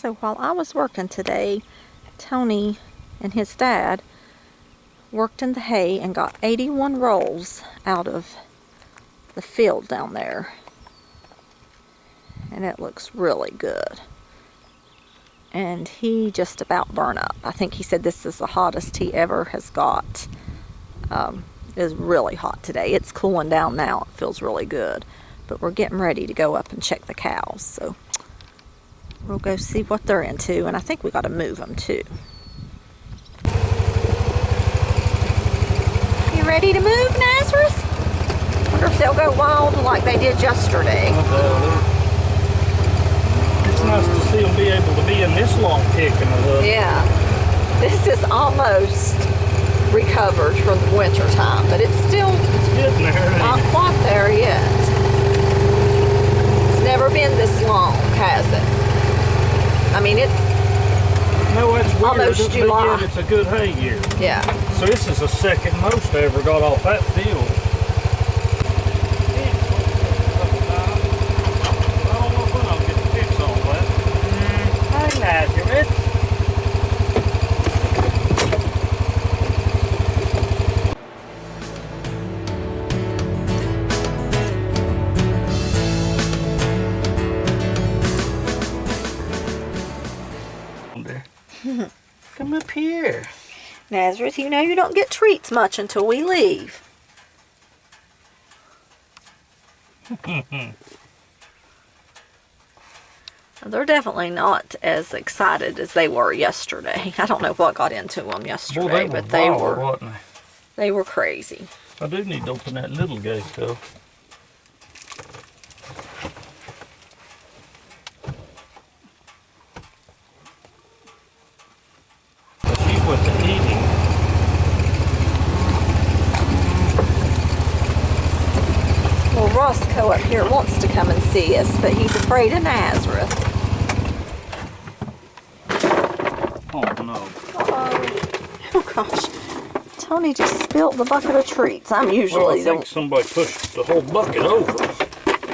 So while I was working today, Tony and his dad worked in the hay and got 81 rolls out of the field down there. And it looks really good. And he just about burned up. I think he said this is the hottest he ever has got. It is really hot today. It's cooling down now. It feels really good. But we're getting ready to go up and check the cows. So we'll go see what they're into. And I think we got to move them too. You ready to move, Nazareth? Wonder if they'll go wild like they did yesterday. It's nice to see them be able to be in this long picking of them. Yeah. This is almost recovered from the winter time, but it's still not quite there yet. It's never been this long, has it? I mean, it's almost July. But yet it's a good hay year. Yeah. So this is the second most I ever got off that field. I don't know when I'll get the fix on that. Hi, Nazareth. Come up here. Nazareth, you know you don't get treats much until we leave. They're definitely not as excited as they were yesterday. I don't know what got into them yesterday, but they were crazy. I do need to open that little gate though. With the eating. Well, Roscoe up here wants to come and see us, but he's afraid of Nazareth. Oh no. Uh-oh. Oh gosh. Tony just spilled the bucket of treats. I'm usually I think somebody pushed the whole bucket over.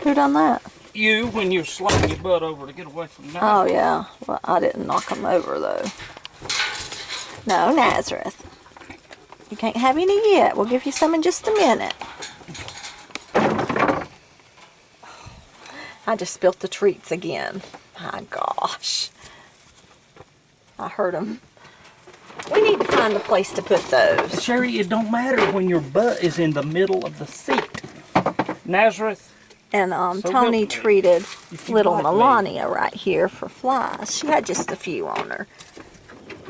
Who done that? You, when you slide your butt over to get away from Nazareth. Oh yeah. Well, I didn't knock him over though. No, Nazareth. You can't have any yet. We'll give you some in just a minute. I just spilt the treats again. My gosh. I heard them. We need to find a place to put those. Sherry, it don't matter when your butt is in the middle of the seat. Nazareth. And Tony treated little Melania right here for flies. She had just a few on her.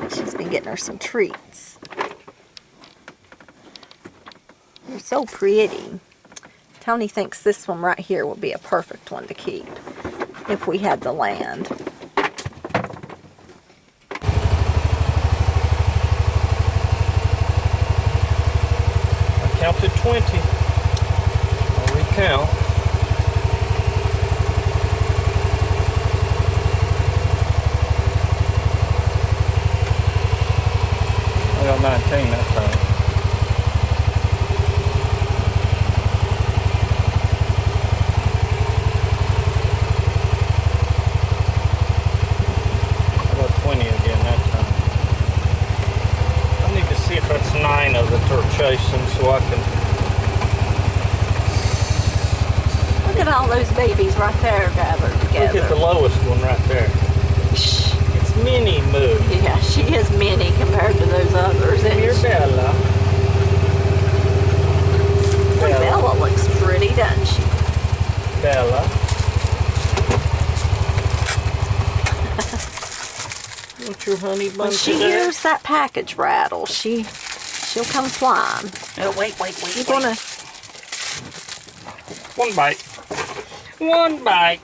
She's been getting her some treats. They're so pretty. Tony thinks this one right here would be a perfect one to keep if we had the land. I counted 20. I'll recount. I got 19 that time. I got 20 again that time. I need to see if that's 9 of that they're chasing so I can... Look at all those babies right there gathered together. Look at the lowest one right there. It's Minnie Moo. Yeah, she is mini compared to those others. Come here, Bella. Bella looks pretty, doesn't she? Bella. Want your honey bun When she today? hears that package rattle, she'll come flying. Oh, wait. You're gonna... One bite. One bite.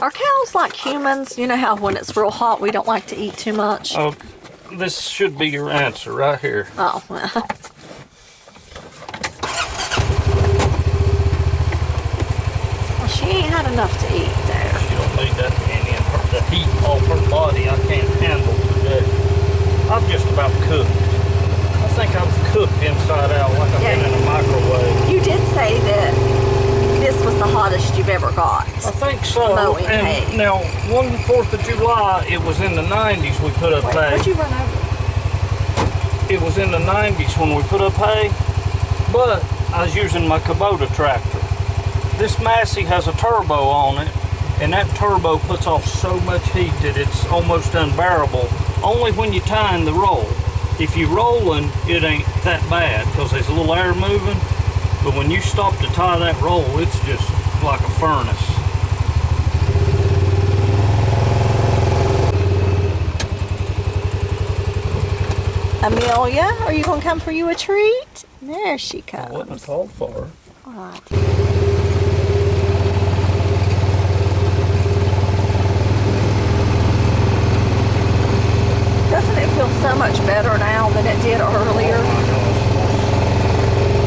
Are cows like humans? You know how when it's real hot we don't like to eat too much? Oh, this should be your answer right here. Oh. Well, she ain't had enough to eat there. She don't need that many in her, the heat off her body I can't handle today. I'm just about cooked. I think I'm cooked inside out like I've been in a microwave. You did say that this was the hottest you've we've ever got. I think so. Mowing and hay. Now, one 4th of July, it was in the 90s we put up hay. What'd you run over? It was in the 90s when we put up hay, but I was using my Kubota tractor. This Massey has a turbo on it, and that turbo puts off so much heat that it's almost unbearable, only when you're tying the roll. If you're rolling, it ain't that bad because there's a little air moving, but when you stop to tie that roll, it's just like a furnace. Amelia, are you going to come for you a treat? There she comes. I wasn't called for her. All right. Doesn't it feel so much better now than it did earlier? Oh my gosh.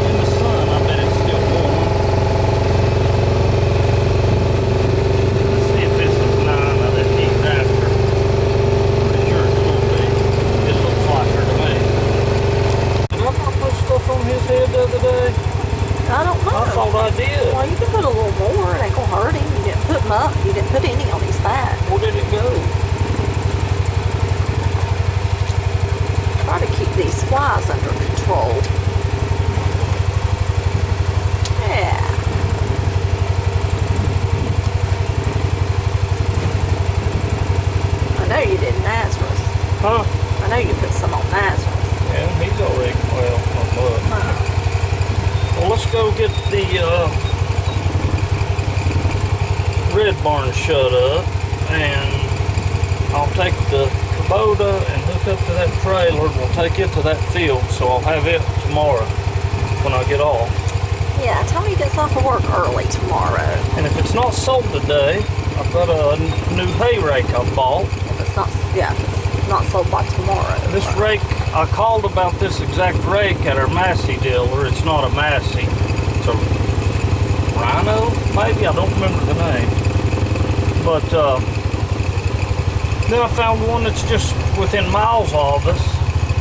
In the sun, I bet it's still warm. Let's see if this is 9 of that heat after. Pretty sure it's going to be. It looks like her to me. Did I not put stuff on his head the other day? I don't know. I thought I did. Well, you can put a little more. It ain't going to hurt him. You didn't put much. You didn't put any on his back. Where did it go? Try to keep these flies under control. Yeah. I know you did Nazareth. Huh? I know you put some on Nazareth. Yeah, he's already, well, not much. Well, let's go get the red barn shut up, and I'll take the Kubota and hook up to that trailer. We'll take it to that field, so I'll have it tomorrow when I get off. Yeah, Tony gets off of work early tomorrow. And if it's not sold today, I've got a new hay rake I bought. If it's not, yeah, if it's not sold by tomorrow. This rake, I called about this exact rake at our Massey dealer. It's not a Massey. It's a Rhino, maybe? I don't remember the name. But then I found one that's just within miles of us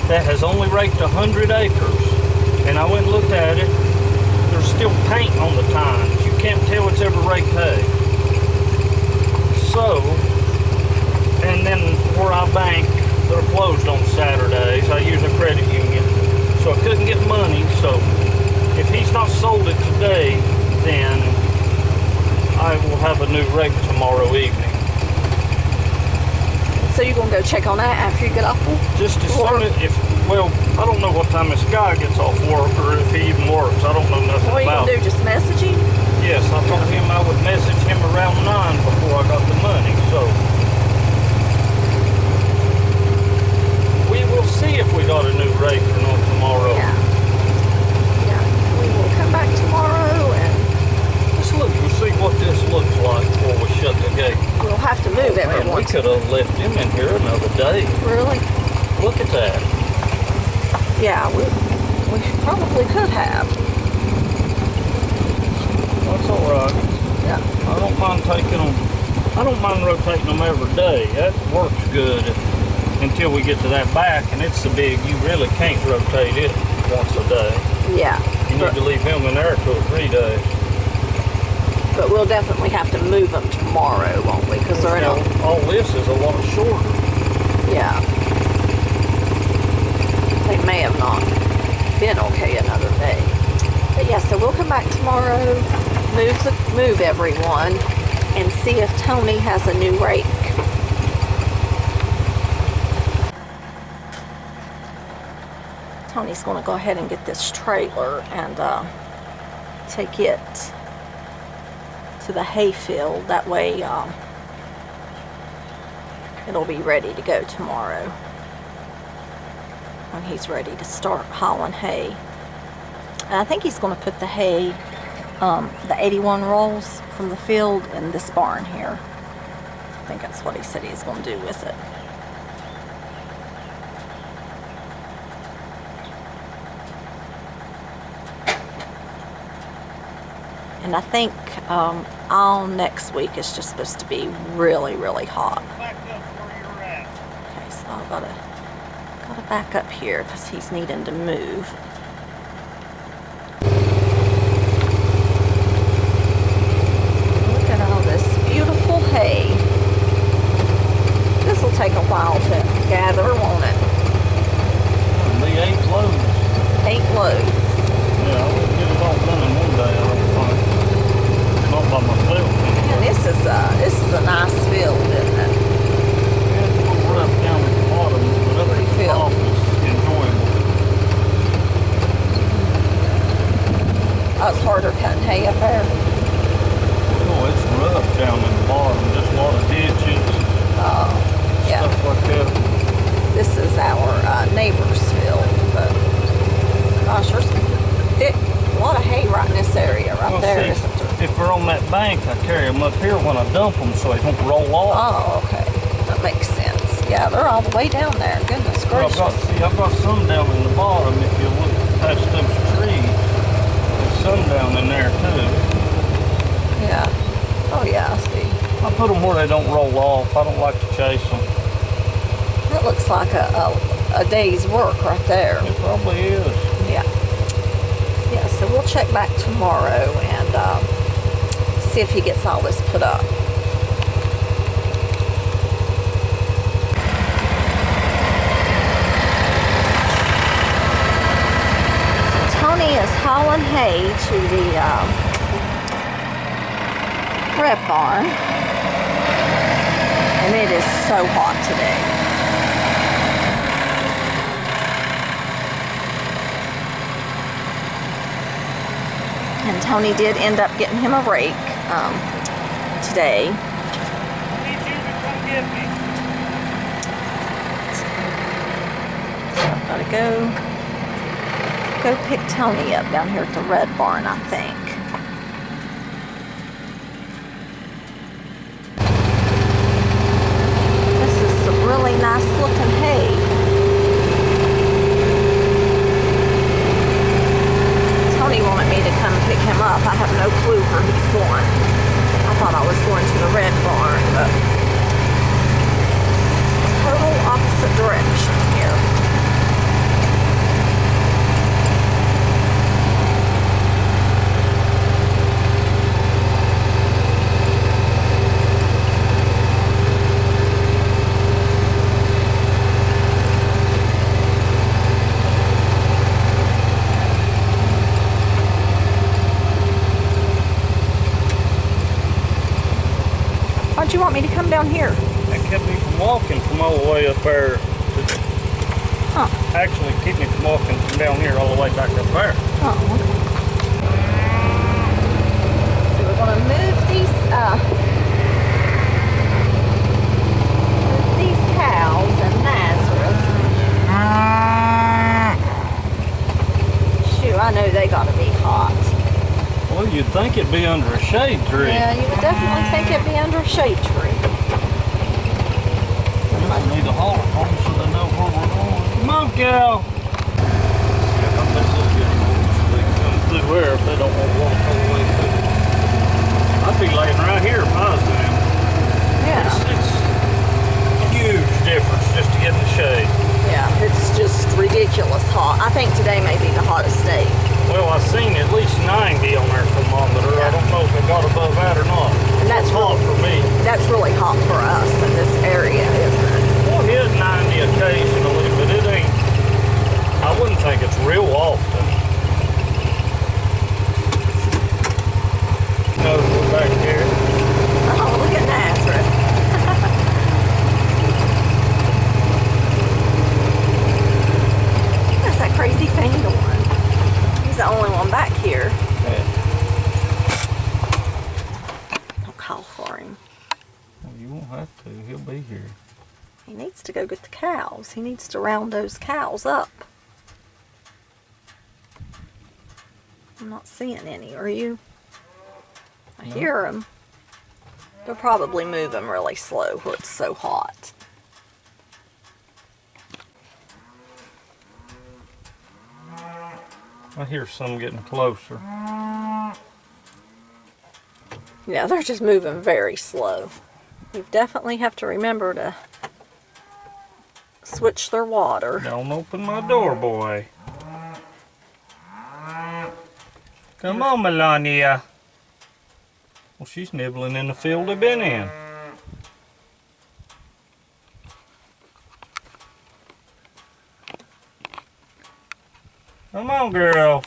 that has only raked 100 acres. And I went and looked at it. There's still paint on the tines. You can't tell it's ever raked hay. So, and then where I bank, they're closed on Saturdays. I use a credit union. So I couldn't get money. So if he's not sold it today, then I will have a new rake tomorrow evening. So you're going to go check on that after you get off work? Just as soon as, well, I don't know what time this guy gets off work or if he even works. I don't know nothing What are you about going to do, just message him? Yes, I told him I would message him around 9 before I got the money, so. We will see if we got a new rake or not tomorrow. Yeah. Yeah. We will come back tomorrow and Let's look, we'll see what this looks like before we shut the gate. we'll have to move Man, we everyone. could have left him in here another day. Really? Look at that. Yeah, we probably could have. That's all right. Yeah. I don't mind taking them. I don't mind rotating them every day. That works good until we get to that back, and it's so big you really can't rotate it once a day. Yeah. You need to leave him in there 2 or 3 days. But we'll definitely have to move them tomorrow, won't we? Because they're in a... All this is a lot shorter. Yeah. They may have not been okay another day. But yeah, so we'll come back tomorrow, move everyone, and see if Tony has a new rake. Tony's going to go ahead and get this trailer and take it to the hay field. That way it'll be ready to go tomorrow when he's ready to start hauling hay. And I think he's going to put the hay, the 81 rolls from the field in this barn here. I think that's what he said he's going to do with it. And I think all next week is just supposed to be really, really hot. Back up where you're at. Okay, so I've gotta back up here because he's needing to move. rough down in the bottom. Just a lot of ditches, Yeah. stuff like that. This is our neighbor's field, but gosh, there's a lot of hay right in this area right Well, there, see, isn't there? if they're on that bank, I carry them up here when I dump them so they don't roll off. Oh, okay. That makes sense. Yeah, they're all the way down there. Goodness gracious. I've got some down in the bottom. If you look past those trees, there's some down in there too. Yeah. Oh, yeah, I see. I put them where they don't roll off. I don't like to chase them. That looks like a day's work right there. It probably is. Yeah. Yeah, so we'll check back tomorrow and see if he gets all this put up. So Tony is hauling hay to the red barn. And it is so hot today. And Tony did end up getting him a rake today. I need you to come get me. So I've got to go pick Tony up down here at the red barn, I think. This is some really nice looking hay. Tony wanted me to come pick him up. I have no clue where he's going. I thought I was going to the red barn, but total opposite direction here. Why'd you want me to come down here? That kept me from walking from all the way up there. Huh. Actually, keep me from walking from down here all the way back up there. Oh, okay. So we're gonna move these cows in Nazareth. Shoot, I know they gotta be hot. Well, you'd think it'd be under a shade tree. Yeah, you would definitely think it'd be under a shade tree. We need a hauler for them so they know where we're going. Come on, cow! Yeah, I think they'll get them so they can come through there if they don't want to walk all the way through. I'd be laying right here if I was them. Yeah. It's huge difference just to get in the shade. Yeah, it's just ridiculous hot. I think today may be the hottest day. Well, I've seen at least 90 on their thermometer. I don't know if it got above that or not. And that's hot for me. That's really hot for us in this area, isn't it? Well, it is 90 occasionally, but it ain't. I wouldn't think it's real often. No, we're back here. Oh, look at Nazareth. That's that crazy thing going. He's the only one back here. Yeah. Don't call for him. Well, you won't have to. He'll be here. He needs to go get the cows. He needs to round those cows up. I'm not seeing any, are you? I hear them. They're probably moving really slow where it's so hot. I hear some getting closer. Yeah, they're just moving very slow. We definitely have to remember to switch their water. Don't open my door, boy. Come on, Melania. Well, she's nibbling in the field they've been in. Come on, girl.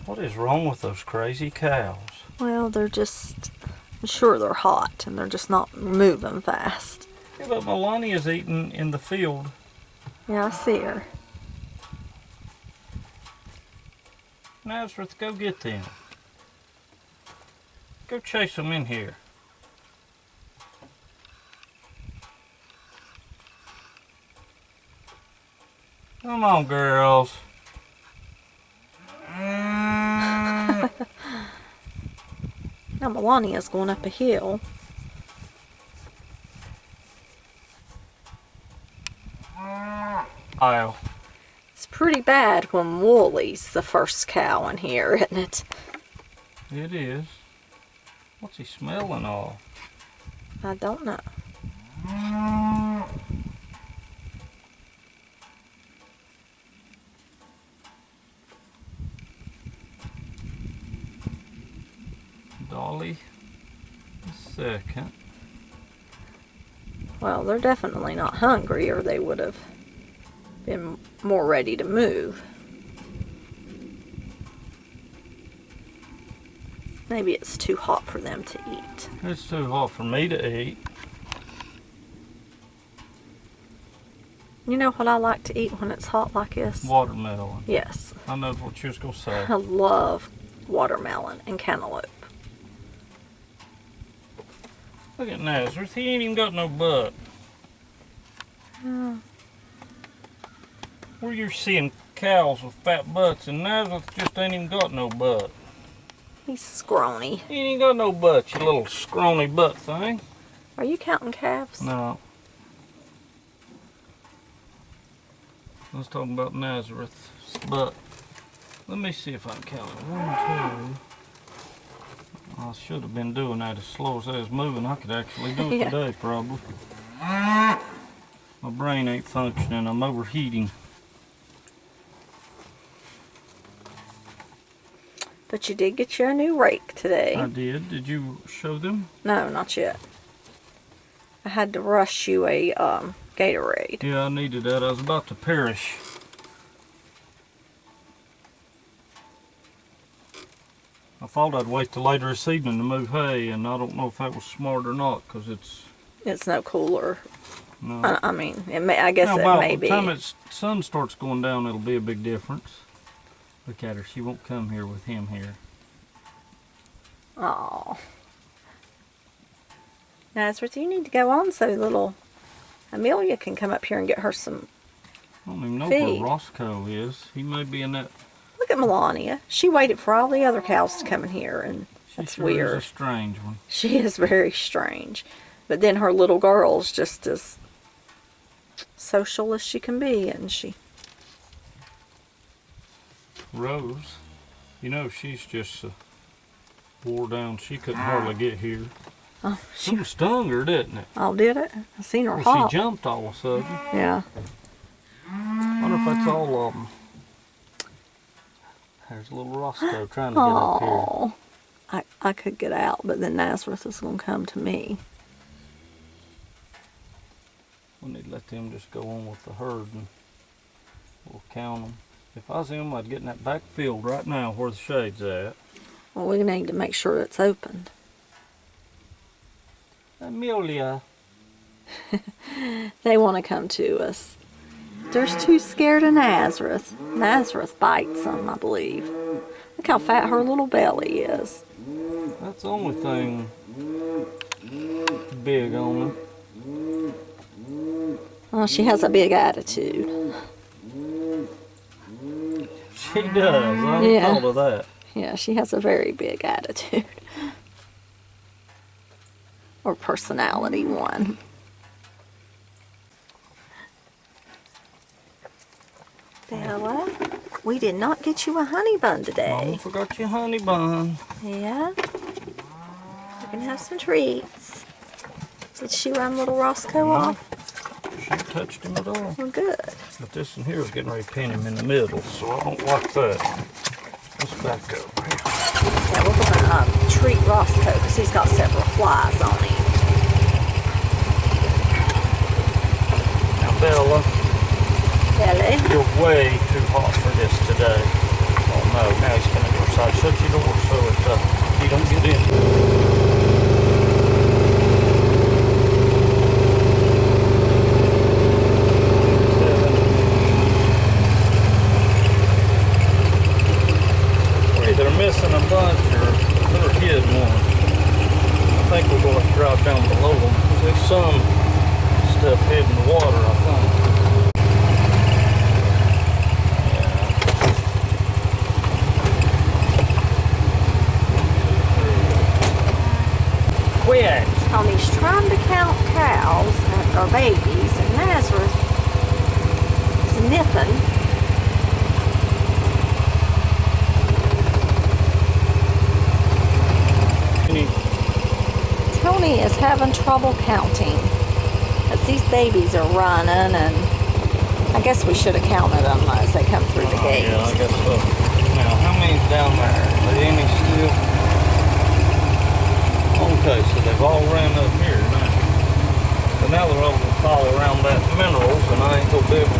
What is wrong with those crazy cows? Well, they're just, I'm sure they're hot and they're just not moving fast. Yeah, but Melania's eating in the field. Yeah, I see her. Nazareth, go get them. Go chase them in here. Come on, girls. Now Melania's going up a hill. Wow. It's pretty bad when Woolie's the first cow in here, isn't it? It is. What's he smelling of? I don't know. Dolly, a second. Well, they're definitely not hungry, or they would have been more ready to move. Maybe it's too hot for them to eat. It's too hot for me to eat. You know what I like to eat when it's hot like this? Watermelon. Yes. I know what you was going to say. I love watermelon and cantaloupe. Look at Nazareth. He ain't even got no butt. Oh. Where you're seeing cows with fat butts, and Nazareth just ain't even got no butt. He's scrawny. He ain't even got no butt, you little scrawny butt thing. Are you counting calves? No. I was talking about Nazareth's butt. Let me see if I can count it. 1, 2. I should have been doing that as slow as I was moving. I could actually do it Yeah. today, probably. My brain ain't functioning. I'm overheating. But you did get you a new rake today. I did. Did you show them? No, not yet. I had to rush you a Gatorade. Yeah, I needed that. I was about to perish. I thought I'd wait till later this evening to move hay, and I don't know if that was smart or not, because It's no cooler. no. I mean, it may. I guess Now, it about may the be. time its sun starts going down, it'll be a big difference. Look at her. She won't come here with him here. Oh. Nazareth, you need to go on so little Amelia can come up here and get her some. I don't even know Feed. where Roscoe is. He may be in that. Look at Melania. She waited for all the other cows to come in here, and She that's sure weird. is a strange one. She is very strange. But then her little girl's just as social as she can be, and she. Rose, you know, she's just wore down. She couldn't hardly get here. Oh, she. Something stung her, didn't it? Oh, did it? I seen her Well, hop. she jumped all of a sudden. Yeah. Wonder if that's all of them. There's little Roscoe trying to get up here. Oh. I could get out, but then Nazareth is going to come to me. We need to let them just go on with the herd, and we'll count them. If I was him, I'd get in that back field right now where the shade's at. Well, we need to make sure it's opened. Amelia. They want to come to us. They're too scared of Nazareth. Nazareth bites them, I believe. Look how fat her little belly is. That's the only thing big on her. Oh, she has a big attitude. She does. I ain't Yeah. thought of that. Yeah, she has a very big attitude. Or personality one. Bella, we did not get you a honey bun Mama today. forgot your honey bun. Yeah? You can have some treats. Did she run little Roscoe No. off? She ain't touched him at all. Well, good. But this one here is getting ready to pin him in the middle, so I don't like that. Let's back up here. Yeah, we're going to treat Roscoe because he's got several flies on him. Now, Bella, Ellie? you're way too hot for this today. Oh no, now he's coming to your side. Shut your door so he don't get in. something. Tony is having trouble counting because these babies are running, and I guess we should have counted them as they come through the gate. Yeah, I guess so. Now, how many's down there? Are there any still? Okay, so they've all ran up here now. So now they're all going to follow around that minerals, and I ain't going to be able to.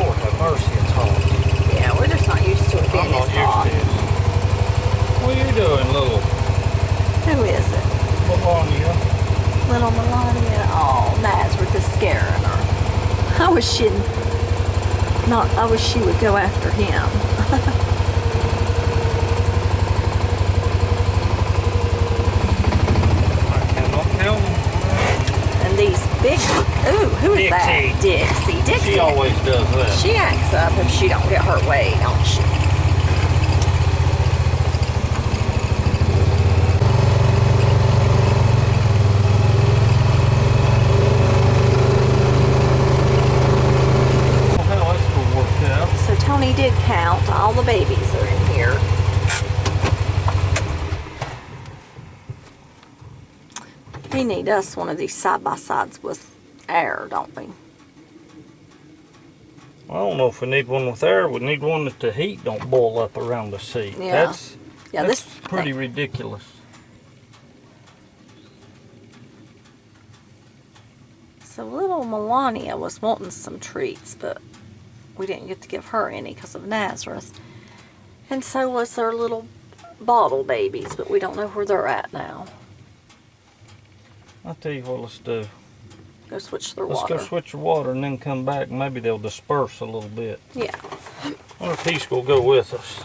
Lord have mercy, it's hot. Yeah, we're just not used to it being I'm not this used hot. to this. What are you doing, little Who is it? Melania? Little Melania. Oh, Nazareth is scaring her. I wish she would go after him. I cannot count them. And these big, ooh, who is that? Dixie. Dixie. She always does that. She acts up if she don't get her way, don't she? So Tony did count. All the babies are in here. We need us one of these side-by-sides with air, don't we? I don't know if we need one with air. We need one that the heat don't boil up around the seat. Yeah. That's This pretty ridiculous. So little Melania was wanting some treats, but we didn't get to give her any because of Nazareth. And so was their little bottle babies, but we don't know where they're at now. I'll tell you what, let's do. Go switch their Let's water. go switch the water and then come back, and maybe they'll disperse a little bit. Yeah. I wonder if he's going to go with us.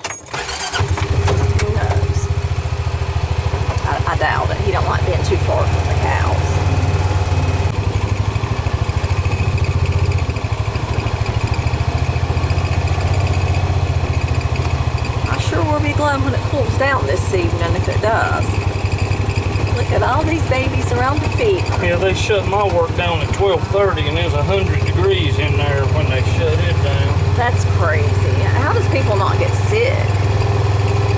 Who knows? I doubt it. He don't like being too far from the cows. I sure will be glad when it cools down this evening if it does. Look at all these babies around the feet. Yeah, they shut my work down at 12:30, and there's 100 degrees in there when they shut it down. That's crazy. How does people not get sick?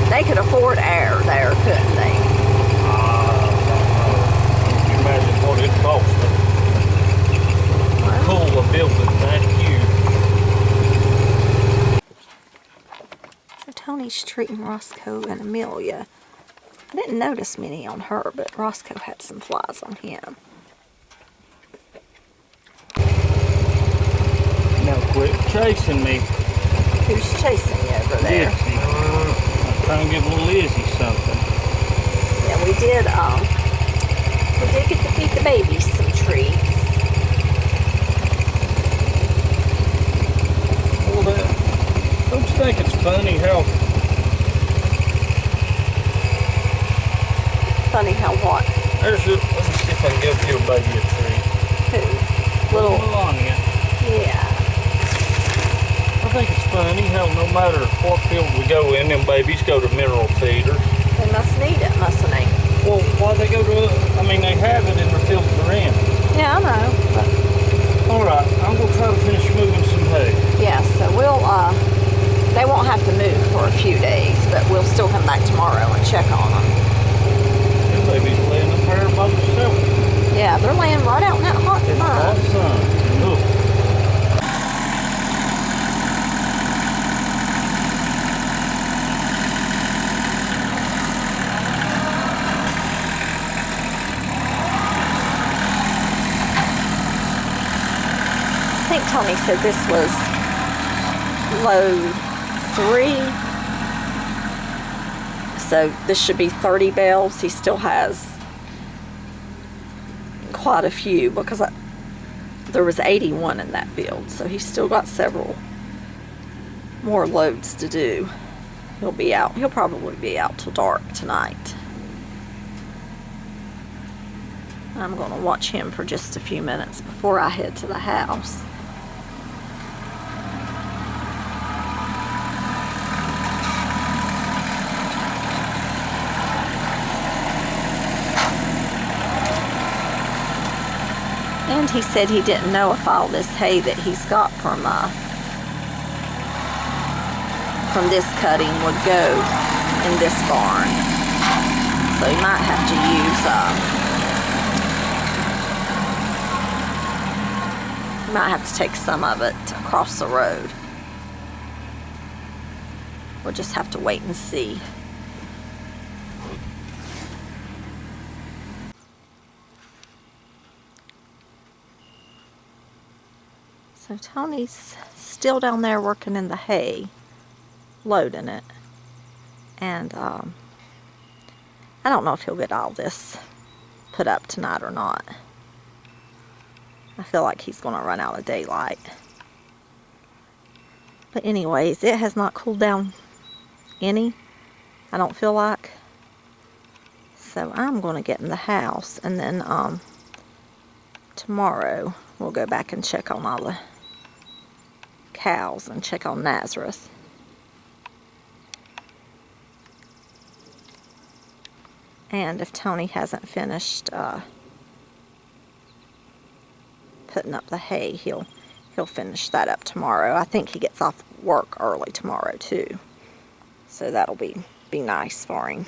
They could afford air there, couldn't they? I don't know. Can you imagine what it costs to cool a building that huge? So Tony's treating Roscoe and Amelia. I didn't notice many on her, but Roscoe had some flies on him. Now quit chasing me. Who's chasing you over there? Dixie. I'm trying to give little Izzy something. Yeah, we did get to feed the babies some treats. Well, don't you think it's funny how what? let me see if I can give your baby a treat. Who? Little Melania. Yeah. I think it's funny how no matter what field we go in, them babies go to mineral feeders. They must need it, mustn't they? Well, why they go to, they have it in the field they're in. Yeah, I know. But Alright, I'm going to try to finish moving some hay. yeah, so we'll they won't have to move for a few days, but we'll still come back tomorrow and check on them. Them babies laying up there by themselves. Yeah, they're laying right out in that hot In the hot sun. sun. Look. I think Tony said this was load 3. So this should be 30 bales. He still has quite a few because there was 81 in that field. So he's still got several more loads to do. He'll be out. He'll probably be out till dark tonight. I'm going to watch him for just a few minutes before I head to the house. And he said he didn't know if all this hay that he's got from this cutting would go in this barn. So he might have to use, he might have to take some of it across the road. We'll just have to wait and see. So Tony's still down there working in the hay, loading it. And I don't know if he'll get all this put up tonight or not. I feel like he's going to run out of daylight. But anyways, it has not cooled down any, I don't feel like. So I'm going to get in the house, and then tomorrow we'll go back and check on all the cows and check on Nazareth. And if Tony hasn't finished putting up the hay, he'll finish that up tomorrow. I think he gets off work early tomorrow too, so that'll be nice for him.